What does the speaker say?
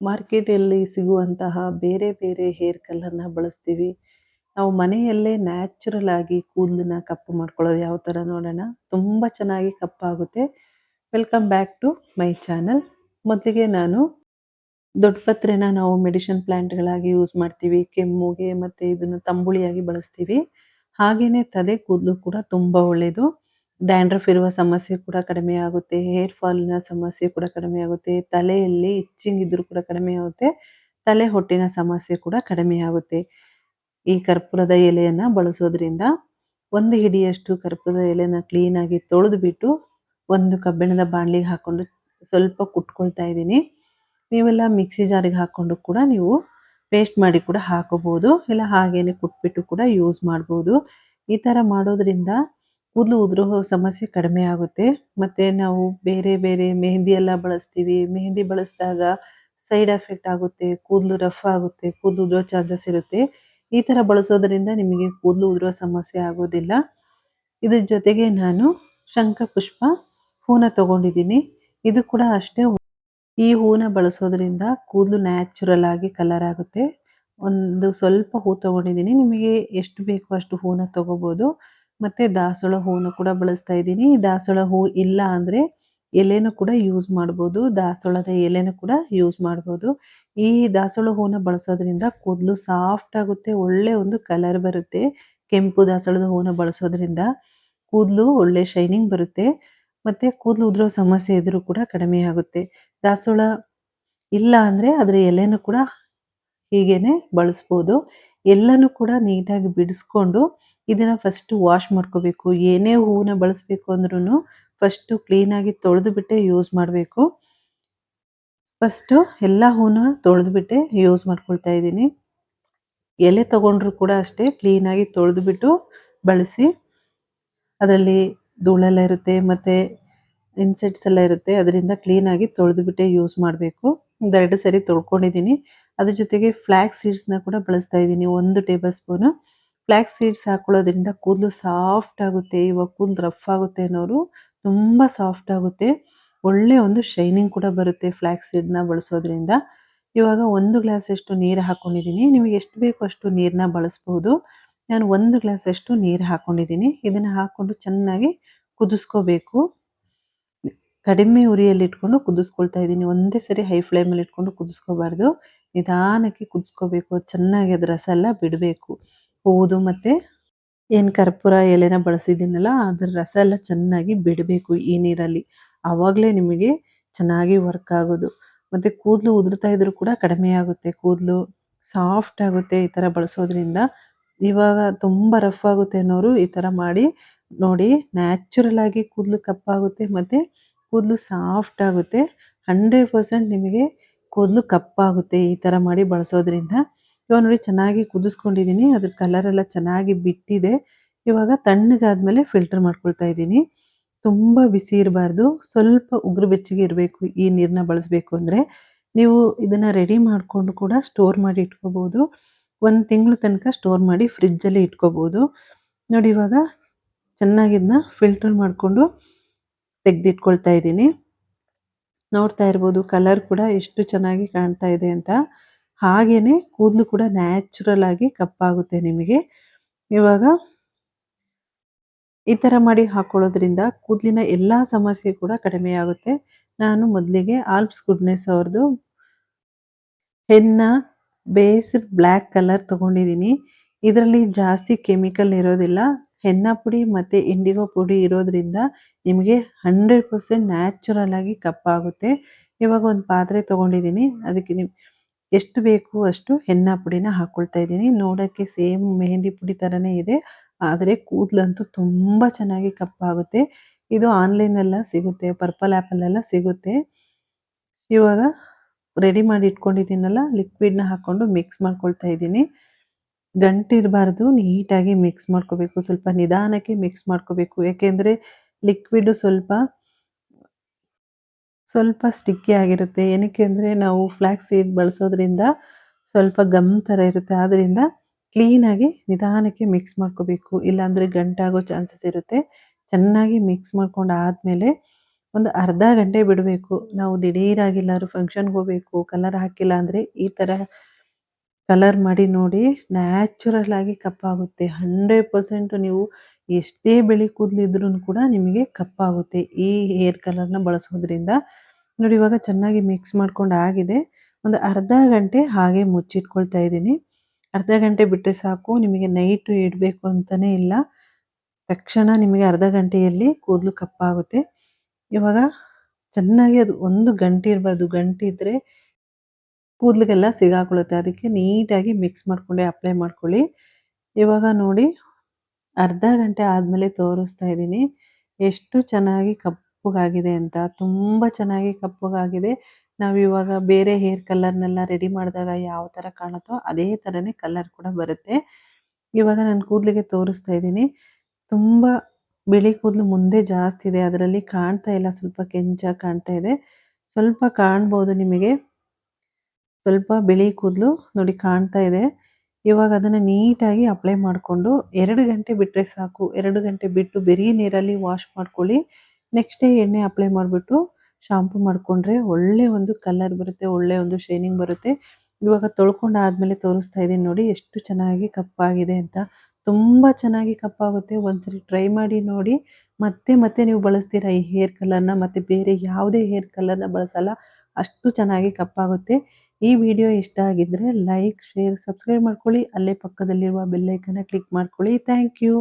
ಮಾರ್ಕೆಟಲ್ಲಿ ಸಿಗುವಂತಹ ಬೇರೆ ಬೇರೆ ಹೇರ್ ಕಲರ್‌ನ ಬಳಸ್ತೀವಿ. ನಾವು ಮನೆಯಲ್ಲೇ ನ್ಯಾಚುರಲ್ ಆಗಿ ಕೂದಲನ್ನ ಕಪ್ಪು ಮಾಡ್ಕೊಳ್ಳೋದು ಯಾವ ಥರ ನೋಡೋಣ. ತುಂಬ ಚೆನ್ನಾಗಿ ಕಪ್ಪಾಗುತ್ತೆ. Welcome back to my channel. ಮೊದಲಿಗೆ ನಾನು ದೊಡ್ಡಪತ್ರೆನ ನಾವು ಮೆಡಿಸಿನ್ ಪ್ಲಾಂಟ್‌ಗಳಾಗಿ ಯೂಸ್ ಮಾಡ್ತೀವಿ. ಕೆಮ್ಮುಗೆ ಮತ್ತೆ ಇದನ್ನ ತಂಬುಳಿಯಾಗಿ ಬಳಸ್ತೀವಿ. ಹಾಗೇನೆ ತಲೆ ಕೂದಲು ಕೂಡ ತುಂಬ ಒಳ್ಳೆಯದು. ಡ್ಯಾಂಡ್ರಫ್ ಇರುವ ಸಮಸ್ಯೆ ಕೂಡ ಕಡಿಮೆ ಆಗುತ್ತೆ. ಹೇರ್ ಫಾಲ್‌ನ ಸಮಸ್ಯೆ ಕೂಡ ಕಡಿಮೆ ಆಗುತ್ತೆ. ತಲೆಯಲ್ಲಿ ಇಚ್ಚಿಂಗ್ ಇದ್ರೂ ಕೂಡ ಕಡಿಮೆ ಆಗುತ್ತೆ. ತಲೆ ಹೊಟ್ಟಿನ ಸಮಸ್ಯೆ ಕೂಡ ಕಡಿಮೆ ಆಗುತ್ತೆ. ಈ ಕರ್ಪೂರದ ಎಲೆಯನ್ನ ಬಳಸೋದ್ರಿಂದ 1 ಹಿಡಿಯಷ್ಟು ಕರ್ಪೂರದ ಎಲೆನ ಕ್ಲೀನಾಗಿ ತೊಳೆದುಬಿಟ್ಟು ಒಂದು ಕಬ್ಬಿಣದ ಬಾಣಲಿಗೆ ಹಾಕೊಂಡು ಸ್ವಲ್ಪ ಕುಟ್ಕೊಳ್ತಾ ಇದ್ದೀನಿ. ನೀವೆಲ್ಲ ಮಿಕ್ಸಿ ಜಾರಿಗೆ ಹಾಕ್ಕೊಂಡು ಕೂಡ ನೀವು ಪೇಸ್ಟ್ ಮಾಡಿ ಕೂಡ ಹಾಕೋಬಹುದು. ಇಲ್ಲ ಹಾಗೇನೆ ಕುಟ್ಬಿಟ್ಟು ಕೂಡ ಯೂಸ್ ಮಾಡ್ಬೋದು. ಈ ಥರ ಮಾಡೋದ್ರಿಂದ ಕೂದಲು ಉದುರೋ ಸಮಸ್ಯೆ ಕಡಿಮೆ ಆಗುತ್ತೆ. ಮತ್ತೆ ನಾವು ಬೇರೆ ಬೇರೆ ಮೆಹಂದಿ ಎಲ್ಲ ಬಳಸ್ತೀವಿ. ಮೆಹಂದಿ ಬಳಸಿದಾಗ ಸೈಡ್ ಎಫೆಕ್ಟ್ ಆಗುತ್ತೆ. ಕೂದಲು ರಫ್ ಆಗುತ್ತೆ. ಕೂದಲು ಉದುರೋ ಚಾನ್ಸಸ್ ಇರುತ್ತೆ. ಈ ಥರ ಬಳಸೋದ್ರಿಂದ ನಿಮಗೆ ಕೂದಲು ಉದುರೋ ಸಮಸ್ಯೆ ಆಗೋದಿಲ್ಲ. ಇದ್ರ ಜೊತೆಗೆ ನಾನು ಶಂಖಪುಷ್ಪ ಹೂನ ತಗೊಂಡಿದ್ದೀನಿ. ಇದು ಕೂಡ ಅಷ್ಟೇ. ಈ ಹೂನ ಬಳಸೋದ್ರಿಂದ ಕೂದಲು ನ್ಯಾಚುರಲ್ ಆಗಿ ಕಲರ್ ಆಗುತ್ತೆ. ಒಂದು ಸ್ವಲ್ಪ ಹೂ ತಗೊಂಡಿದ್ದೀನಿ. ನಿಮಗೆ ಎಷ್ಟು ಬೇಕೋ ಅಷ್ಟು ಹೂನ ತಗೋಬೋದು. ಮತ್ತೆ ದಾಸವಾಳ ಹೂವನ್ನು ಕೂಡ ಬಳಸ್ತಾ ಇದ್ದೀನಿ. ದಾಸವಾಳ ಹೂ ಇಲ್ಲ ಅಂದರೆ ಎಲೆನೂ ಕೂಡ ಯೂಸ್ ಮಾಡ್ಬೋದು. ದಾಸವಾಳದ ಎಲೆನೂ ಕೂಡ ಯೂಸ್ ಮಾಡ್ಬೋದು. ಈ ದಾಸವಾಳ ಹೂವನ್ನ ಬಳಸೋದ್ರಿಂದ ಕೂದಲು ಸಾಫ್ಟ್ ಆಗುತ್ತೆ. ಒಳ್ಳೆ ಒಂದು ಕಲರ್ ಬರುತ್ತೆ. ಕೆಂಪು ದಾಸವಾಳದ ಹೂವನ್ನ ಬಳಸೋದ್ರಿಂದ ಕೂದಲು ಒಳ್ಳೆ ಶೈನಿಂಗ್ ಬರುತ್ತೆ. ಮತ್ತೆ ಕೂದಲು ಉದುರೋ ಸಮಸ್ಯೆ ಇದ್ರೂ ಕೂಡ ಕಡಿಮೆ ಆಗುತ್ತೆ. ದಾಸವಾಳ ಇಲ್ಲ ಅಂದರೆ ಅದರ ಎಲೆನೂ ಕೂಡ ಹೀಗೇನೆ ಬಳಸ್ಬೋದು. ಎಲ್ಲನೂ ಕೂಡ ನೀಟಾಗಿ ಬಿಡಿಸ್ಕೊಂಡು ಇದನ್ನ ಫಸ್ಟ್ ವಾಶ್ ಮಾಡ್ಕೋಬೇಕು. ಏನೇ ಹೂವನ್ನ ಬಳಸಬೇಕು ಅಂದ್ರೂ ಫಸ್ಟು ಕ್ಲೀನಾಗಿ ತೊಳೆದು ಬಿಟ್ಟೆ ಯೂಸ್ ಮಾಡಬೇಕು. ಫಸ್ಟು ಎಲ್ಲ ಹೂವನ್ನ ತೊಳೆದುಬಿಟ್ಟೆ ಯೂಸ್ ಮಾಡ್ಕೊಳ್ತಾ ಇದ್ದೀನಿ. ಎಲೆ ತಗೊಂಡ್ರು ಕೂಡ ಅಷ್ಟೇ ಕ್ಲೀನಾಗಿ ತೊಳೆದುಬಿಟ್ಟು ಬಳಸಿ. ಅದರಲ್ಲಿ ಧೂಳೆಲ್ಲ ಇರುತ್ತೆ ಮತ್ತು ಇನ್ಸೆಕ್ಟ್ಸ್ ಎಲ್ಲ ಇರುತ್ತೆ. ಅದರಿಂದ ಕ್ಲೀನಾಗಿ ತೊಳೆದುಬಿಟ್ಟೆ ಯೂಸ್ ಮಾಡಬೇಕು. 2 ಸರಿ ತೊಳ್ಕೊಂಡಿದ್ದೀನಿ. ಅದ್ರ ಜೊತೆಗೆ ಫ್ಲ್ಯಾಕ್ಸ್ ಸೀಡ್ಸ್‌ನ ಕೂಡ ಬಳಸ್ತಾ ಇದ್ದೀನಿ. 1 ಟೇಬಲ್ ಸ್ಪೂನು. ಫ್ಲ್ಯಾಕ್ಸ್ ಸೀಡ್ಸ್ ಹಾಕೊಳ್ಳೋದ್ರಿಂದ ಕೂದಲು ಸಾಫ್ಟ್ ಆಗುತ್ತೆ. ಇವಾಗ ಕೂದಲು ರಫ್ ಆಗುತ್ತೆ ಅನ್ನೋರು ತುಂಬ ಸಾಫ್ಟ್ ಆಗುತ್ತೆ. ಒಳ್ಳೆ ಒಂದು ಶೈನಿಂಗ್ ಕೂಡ ಬರುತ್ತೆ ಫ್ಲ್ಯಾಕ್ಸ್ ಸೀಡ್‌ನ ಬಳಸೋದ್ರಿಂದ. ಇವಾಗ 1 ಗ್ಲಾಸಷ್ಟು ನೀರು ಹಾಕ್ಕೊಂಡಿದ್ದೀನಿ. ನಿಮಗೆ ಎಷ್ಟು ಬೇಕೋ ಅಷ್ಟು ನೀರನ್ನ ಬಳಸ್ಬೋದು. ನಾನು 1 ಗ್ಲಾಸಷ್ಟು ನೀರು ಹಾಕ್ಕೊಂಡಿದ್ದೀನಿ. ಇದನ್ನು ಹಾಕ್ಕೊಂಡು ಚೆನ್ನಾಗಿ ಕುದಿಸ್ಕೋಬೇಕು. ಕಡಿಮೆ ಉರಿಯಲ್ಲಿಟ್ಕೊಂಡು ಕುದಿಸ್ಕೊಳ್ತಾ ಇದ್ದೀನಿ. ಒಂದೇ ಸರಿ ಹೈ ಫ್ಲೇಮಲ್ಲಿ ಇಟ್ಕೊಂಡು ಕುದಿಸ್ಕೋಬಾರ್ದು. ನಿಧಾನಕ್ಕೆ ಕುದಿಸ್ಕೋಬೇಕು. ಚೆನ್ನಾಗಿ ಅದರ ರಸ ಎಲ್ಲ ಬಿಡಬೇಕು. ಹೂವುದು ಮತ್ತು ಏನು ಕರ್ಪೂರ ಎಲೆನ ಬಳಸಿದ್ದೀನಲ್ಲ ಅದರ ರಸ ಎಲ್ಲ ಚೆನ್ನಾಗಿ ಬಿಡಬೇಕು ಈ ನೀರಲ್ಲಿ. ಆವಾಗಲೇ ನಿಮಗೆ ಚೆನ್ನಾಗಿ ವರ್ಕ್ ಆಗೋದು. ಮತ್ತು ಕೂದಲು ಉದುರ್ತಾ ಇದ್ರೂ ಕೂಡ ಕಡಿಮೆ ಆಗುತ್ತೆ. ಕೂದಲು ಸಾಫ್ಟ್ ಆಗುತ್ತೆ ಈ ಥರ ಬಳಸೋದ್ರಿಂದ. ಇವಾಗ ತುಂಬ ರಫ್ ಆಗುತ್ತೆ ಅನ್ನೋರು ಈ ಥರ ಮಾಡಿ ನೋಡಿ. ನ್ಯಾಚುರಲ್ ಆಗಿ ಕೂದಲು ಕಪ್ಪಾಗುತ್ತೆ ಮತ್ತು ಕೂದಲು ಸಾಫ್ಟ್ ಆಗುತ್ತೆ. 100% ನಿಮಗೆ ಕೂದಲು ಕಪ್ಪಾಗುತ್ತೆ ಈ ಥರ ಮಾಡಿ ಬಳಸೋದ್ರಿಂದ. ಇವಾಗ ನೋಡಿ ಚೆನ್ನಾಗಿ ಕುದಿಸ್ಕೊಂಡಿದ್ದೀನಿ. ಅದ್ರ ಕಲರ್ ಎಲ್ಲ ಚೆನ್ನಾಗಿ ಬಿಟ್ಟಿದೆ. ಇವಾಗ ತಣ್ಣಗಾದ್ಮೇಲೆ ಫಿಲ್ಟರ್ ಮಾಡ್ಕೊಳ್ತಾ ಇದ್ದೀನಿ. ತುಂಬ ಬಿಸಿ ಇರಬಾರ್ದು. ಸ್ವಲ್ಪ ಉಗುರು ಬೆಚ್ಚಗೆ ಇರಬೇಕು ಈ ನೀರನ್ನ ಬಳಸಬೇಕು ಅಂದರೆ. ನೀವು ಇದನ್ನು ರೆಡಿ ಮಾಡಿಕೊಂಡು ಕೂಡ ಸ್ಟೋರ್ ಮಾಡಿ ಇಟ್ಕೋಬೋದು. 1 ತಿಂಗಳು ತನಕ ಸ್ಟೋರ್ ಮಾಡಿ ಫ್ರಿಜ್ಜಲ್ಲಿ ಇಟ್ಕೋಬೋದು. ನೋಡಿ ಇವಾಗ ಚೆನ್ನಾಗಿ ಇದನ್ನ ಫಿಲ್ಟರ್ ಮಾಡಿಕೊಂಡು ತೆಗೆದಿಟ್ಕೊಳ್ತಾ ಇದ್ದೀನಿ. ನೋಡ್ತಾ ಇರ್ಬೋದು ಕಲರ್ ಕೂಡ ಎಷ್ಟು ಚೆನ್ನಾಗಿ ಕಾಣ್ತಾ ಇದೆ ಅಂತ. ಹಾಗೇನೆ ಕೂದಲು ಕೂಡ ನ್ಯಾಚುರಲ್ ಆಗಿ ಕಪ್ಪಾಗುತ್ತೆ ನಿಮಗೆ. ಇವಾಗ ಈ ಥರ ಮಾಡಿ ಹಾಕೊಳ್ಳೋದ್ರಿಂದ ಕೂದಲಿನ ಎಲ್ಲ ಸಮಸ್ಯೆ ಕೂಡ ಕಡಿಮೆ ಆಗುತ್ತೆ. ನಾನು ಮೊದಲಿಗೆ ಆಲ್ಪ್ಸ್ ಗುಡ್ನೆಸ್ ಅವ್ರದ್ದು ಹೆನ್ನಾ ಬೇಸ್ಡ್ ಬ್ಲ್ಯಾಕ್ ಕಲರ್ ತಗೊಂಡಿದ್ದೀನಿ. ಇದರಲ್ಲಿ ಜಾಸ್ತಿ ಕೆಮಿಕಲ್ ಇರೋದಿಲ್ಲ. ಹೆನ್ನಾ ಪುಡಿ ಮತ್ತು ಇಂಡಿಗೋ ಪುಡಿ ಇರೋದ್ರಿಂದ ನಿಮಗೆ 100% ನ್ಯಾಚುರಲ್ ಆಗಿ ಕಪ್ಪಾಗುತ್ತೆ. ಇವಾಗ ಒಂದು ಪಾತ್ರೆ ತಗೊಂಡಿದ್ದೀನಿ. ಅದಕ್ಕೆ ಎಷ್ಟು ಬೇಕು ಅಷ್ಟು ಹೆನ್ನಾ ಪುಡಿನ ಹಾಕ್ಕೊಳ್ತಾ ಇದ್ದೀನಿ. ನೋಡೋಕ್ಕೆ ಸೇಮ್ ಮೆಹಂದಿ ಪುಡಿ ಥರನೇ ಇದೆ. ಆದರೆ ಕೂದಲಂತೂ ತುಂಬ ಚೆನ್ನಾಗಿ ಕಪ್ಪಾಗುತ್ತೆ. ಇದು ಆನ್‌ಲೈನೆಲ್ಲ ಸಿಗುತ್ತೆ. ಪರ್ಪಲ್ ಆ್ಯಪಲ್ಲೆಲ್ಲ ಸಿಗುತ್ತೆ. ಇವಾಗ ರೆಡಿ ಮಾಡಿ ಇಟ್ಕೊಂಡಿದ್ದೀನಲ್ಲ ಲಿಕ್ವಿಡ್‌ನ ಹಾಕ್ಕೊಂಡು ಮಿಕ್ಸ್ ಮಾಡ್ಕೊಳ್ತಾ ಇದ್ದೀನಿ. ಗಂಟಿರಬಾರ್ದು. ನೀಟಾಗಿ ಮಿಕ್ಸ್ ಮಾಡ್ಕೋಬೇಕು. ಸ್ವಲ್ಪ ನಿಧಾನಕ್ಕೆ ಮಿಕ್ಸ್ ಮಾಡ್ಕೋಬೇಕು. ಯಾಕೆಂದರೆ ಲಿಕ್ವಿಡು ಸ್ವಲ್ಪ ಸ್ಟಿಕ್ಕಿ ಆಗಿರುತ್ತೆ. ಏನಕ್ಕೆ ಅಂದರೆ ನಾವು ಫ್ಲ್ಯಾಕ್ಸ್ ಸೀಡ್ ಬಳಸೋದ್ರಿಂದ ಸ್ವಲ್ಪ ಗಮ್ ಥರ ಇರುತ್ತೆ. ಆದ್ದರಿಂದ ಕ್ಲೀನಾಗಿ ನಿಧಾನಕ್ಕೆ ಮಿಕ್ಸ್ ಮಾಡ್ಕೋಬೇಕು. ಇಲ್ಲಾಂದರೆ ಗಂಟಾಗೋ ಚಾನ್ಸಸ್ ಇರುತ್ತೆ. ಚೆನ್ನಾಗಿ ಮಿಕ್ಸ್ ಮಾಡ್ಕೊಂಡು ಆದಮೇಲೆ ಒಂದು ಅರ್ಧ ಗಂಟೆ ಬಿಡಬೇಕು. ನಾವು ದಿಢೀರಾಗಿ ಎಲ್ಲಾದ್ರೂ ಫಂಕ್ಷನ್‌ಗೆ ಹೋಗ್ಬೇಕು, ಕಲರ್ ಹಾಕಿಲ್ಲ ಅಂದ್ರೆ ಈ ಥರ ಕಲರ್ ಮಾಡಿ ನೋಡಿ ನ್ಯಾಚುರಲ್ ಆಗಿ ಕಪ್ಪಾಗುತ್ತೆ. 100% ನೀವು ಎಷ್ಟೇ ಬಿಳಿ ಕೂದಲಿದ್ರೂ ಕೂಡ ನಿಮಗೆ ಕಪ್ಪಾಗುತ್ತೆ. ಈ ಹೇರ್ ಕಲರ್‌ನ ಬಳಸೋದ್ರಿಂದ. ನೋಡಿ ಇವಾಗ ಚೆನ್ನಾಗಿ ಮಿಕ್ಸ್ ಮಾಡ್ಕೊಂಡು ಆಗಿದೆ. ಒಂದು ಅರ್ಧ ಗಂಟೆ ಹಾಗೆ ಮುಚ್ಚಿಟ್ಕೊಳ್ತಾ ಇದ್ದೀನಿ. ಅರ್ಧ ಗಂಟೆ ಬಿಟ್ರೆ ಸಾಕು. ನಿಮಗೆ ನೈಟ್ ಇಡಬೇಕು ಅಂತಾನೇ ಇಲ್ಲ. ತಕ್ಷಣ ನಿಮಗೆ ಅರ್ಧ ಗಂಟೆಯಲ್ಲಿ ಕೂದಲು ಕಪ್ಪಾಗುತ್ತೆ. ಇವಾಗ ಚೆನ್ನಾಗಿ ಅದು 1 ಗಂಟೆ ಇರಬಾರ್ದು. ಗಂಟೆ ಇದ್ರೆ ಕೂದಲಿಗೆಲ್ಲ ಸಿಗಾಕೊಳ್ಳುತ್ತೆ. ಅದಕ್ಕೆ ನೀಟಾಗಿ ಮಿಕ್ಸ್ ಮಾಡ್ಕೊಂಡೆ ಅಪ್ಲೈ ಮಾಡ್ಕೊಳ್ಳಿ. ಇವಾಗ ನೋಡಿ ಅರ್ಧ ಗಂಟೆ ಆದ್ಮೇಲೆ ತೋರಿಸ್ತಾ ಇದ್ದೀನಿ. ಎಷ್ಟು ಚೆನ್ನಾಗಿ ಕಪ್ಪಗಾಗಿದೆ ಅಂತ. ತುಂಬ ಚೆನ್ನಾಗಿ ಕಪ್ಪಗಾಗಿದೆ. ನಾವಿವಾಗ ಬೇರೆ ಹೇರ್ ಕಲರ್‌ನೆಲ್ಲ ರೆಡಿ ಮಾಡಿದಾಗ ಯಾವ ಥರ ಕಾಣುತ್ತೋ ಅದೇ ಥರನೇ ಕಲರ್ ಕೂಡ ಬರುತ್ತೆ. ಇವಾಗ ನಾನು ಕೂದಲಿಗೆ ತೋರಿಸ್ತಾ ಇದ್ದೀನಿ. ತುಂಬ ಬಿಳಿ ಕೂದಲು ಮುಂದೆ ಜಾಸ್ತಿ ಇದೆ. ಅದರಲ್ಲಿ ಕಾಣ್ತಾ ಇಲ್ಲ. ಸ್ವಲ್ಪ ಕೆಂಚಾಗಿ ಕಾಣ್ತಾ ಇದೆ. ಸ್ವಲ್ಪ ಕಾಣ್ಬೋದು ನಿಮಗೆ. ಸ್ವಲ್ಪ ಬಿಳಿ ಕೂದಲು ನೋಡಿ ಕಾಣ್ತಾ ಇದೆ. ಇವಾಗ ಅದನ್ನ ನೀಟಾಗಿ ಅಪ್ಲೈ ಮಾಡ್ಕೊಂಡು 2 ಗಂಟೆ ಬಿಟ್ರೆ ಸಾಕು. 2 ಗಂಟೆ ಬಿಟ್ಟು ಬರೀ ನೀರಲ್ಲಿ ವಾಶ್ ಮಾಡ್ಕೊಳ್ಳಿ. ನೆಕ್ಸ್ಟ್ ಡೇ ಎಣ್ಣೆ ಅಪ್ಲೈ ಮಾಡ್ಬಿಟ್ಟು ಶಾಂಪೂ ಮಾಡ್ಕೊಂಡ್ರೆ ಒಳ್ಳೆ ಒಂದು ಕಲರ್ ಬರುತ್ತೆ. ಒಳ್ಳೆ ಒಂದು ಶೈನಿಂಗ್ ಬರುತ್ತೆ. ಇವಾಗ ತೊಳ್ಕೊಂಡು ಆದ್ಮೇಲೆ ತೋರಿಸ್ತಾ ಇದ್ದೀನಿ ನೋಡಿ ಎಷ್ಟು ಚೆನ್ನಾಗಿ ಕಪ್ಪಾಗಿದೆ ಅಂತ. ತುಂಬ ಚೆನ್ನಾಗಿ ಕಪ್ಪಾಗುತ್ತೆ. ಒಂದ್ಸರಿ ಟ್ರೈ ಮಾಡಿ ನೋಡಿ. ಮತ್ತೆ ಮತ್ತೆ ನೀವು ಬಳಸ್ತೀರಾ ಈ ಹೇರ್ ಕಲರ್‌ನ. ಮತ್ತೆ ಬೇರೆ ಯಾವುದೇ ಹೇರ್ ಕಲರ್‌ನ ಬಳಸಲ್ಲ. ಅಷ್ಟು ಚೆನ್ನಾಗಿ ಕಪ್ಪಾಗುತ್ತೆ. ಈ ವಿಡಿಯೋ ಇಷ್ಟ ಆಗಿದ್ರೆ ಲೈಕ್, ಶೇರ್, ಸಬ್ಸ್ಕ್ರೈಬ್ ಮಾಡ್ಕೊಳ್ಳಿ. ಅಲ್ಲೇ ಪಕ್ಕದಲ್ಲಿರುವ ಬೆಲ್ ಐಕಾನ್ನ ಕ್ಲಿಕ್ ಮಾಡ್ಕೊಳ್ಳಿ. Thank you.